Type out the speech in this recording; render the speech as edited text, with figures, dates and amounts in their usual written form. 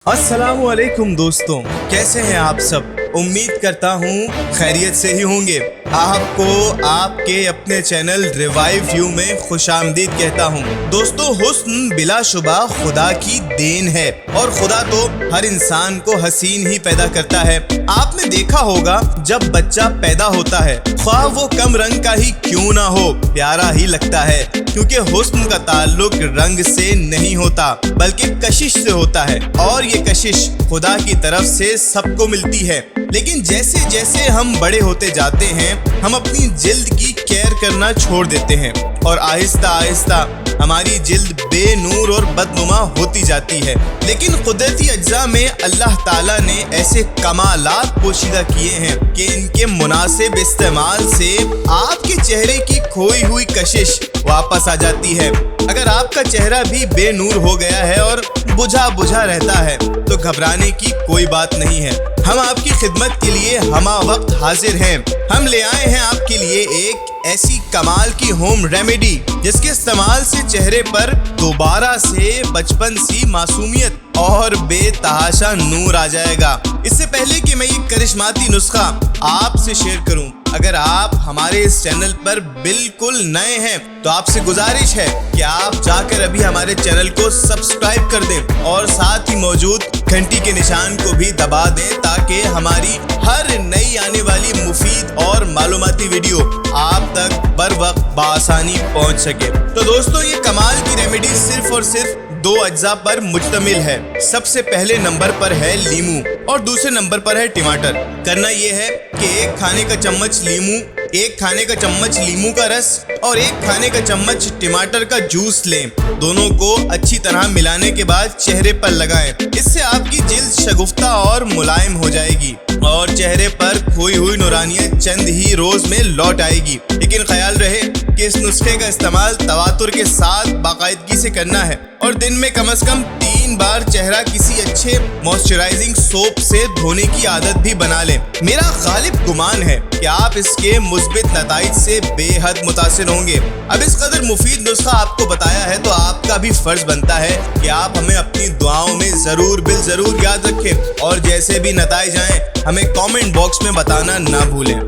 अस्सलामुअलैकुम दोस्तों, कैसे हैं आप सब। उम्मीद करता हूँ खैरियत से ही होंगे। आपको आपके अपने चैनल रिवाइव व्यू में खुशामदीद कहता हूँ। दोस्तों, हुस्न बिलाशुबा खुदा की देन है और खुदा तो हर इंसान को हसीन ही पैदा करता है। आपने देखा होगा जब बच्चा पैदा होता है, ख्वाह वो कम रंग का ही क्यों ना हो, प्यारा ही लगता है, क्योंकि हुस्न का ताल्लुक रंग से नहीं होता बल्कि कशिश से होता है और ये कशिश खुदा की तरफ से सबको मिलती है। लेकिन जैसे जैसे हम बड़े होते जाते हैं, हम अपनी जिल्द की केयर करना छोड़ देते हैं और आहिस्ता आहिस्ता हमारी जिल्द बेनूर और बदनुमा होती जाती है। लेकिन कुदरती अज्जा में अल्लाह ताला ने ऐसे कमालात पोशीदा किए हैं कि इनके मुनासिब इस्तेमाल से आपके चेहरे की खोई हुई कशिश वापस आ जाती है। अगर आपका चेहरा भी बेनूर हो गया है और बुझा बुझा रहता है तो घबराने की कोई बात नहीं है। हम आपकी खिदमत के लिए हमा वक्त हाजिर हैं। हम ले आए हैं आपके लिए एक ऐसी कमाल की होम रेमेडी जिसके इस्तेमाल से चेहरे पर दोबारा से बचपन सी मासूमियत और बेतहाशा नूर आ जाएगा। इससे पहले कि मैं ये करिश्माती नुस्खा आपसे शेयर करूं, अगर आप हमारे इस चैनल पर बिल्कुल नए हैं तो आपसे गुजारिश है कि आप जाकर अभी हमारे चैनल को सब्सक्राइब कर दें और साथ ही मौजूद घंटी के निशान को भी दबा दें ताकि हमारी हर नई आने वाली मुफीद और मालूमाती वीडियो आप तक बर वक्त बासानी पहुंच सके। तो दोस्तों, ये कमाल की रेमेडी सिर्फ और सिर्फ दो अज्जा पर मुश्तमिल है। सबसे पहले नंबर पर है लीमू और दूसरे नंबर पर है टमाटर। करना यह है कि एक खाने का चम्मच लीमू का रस और एक खाने का चम्मच टमाटर का जूस लें। दोनों को अच्छी तरह मिलाने के बाद चेहरे पर लगाएं। इससे आपकी जिल्द शगुफ्ता और मुलायम हो जाएगी और चेहरे पर खोई हुई नूरानियत चंद ही रोज में लौट आएगी। लेकिन ख्याल रहे कि इस नुस्खे का इस्तेमाल तवातुर के साथ बाकायदगी से करना है और दिन में कम से कम 3 बार चेहरा किसी अच्छे मॉइस्चराइजिंग सोप से धोने की आदत भी बना लें। मेरा गालिब गुमान है कि आप इसके मुस्बित नताइज से बेहद मुतासिर होंगे। अब इस कदर मुफीद नुस्खा आपको बताया है तो आपका भी फर्ज बनता है कि आप हमें अपनी दुआओं में जरूर बिल जरूर याद रखें और जैसे भी नताइज आए हमें कमेंट बॉक्स में बताना ना भूलें।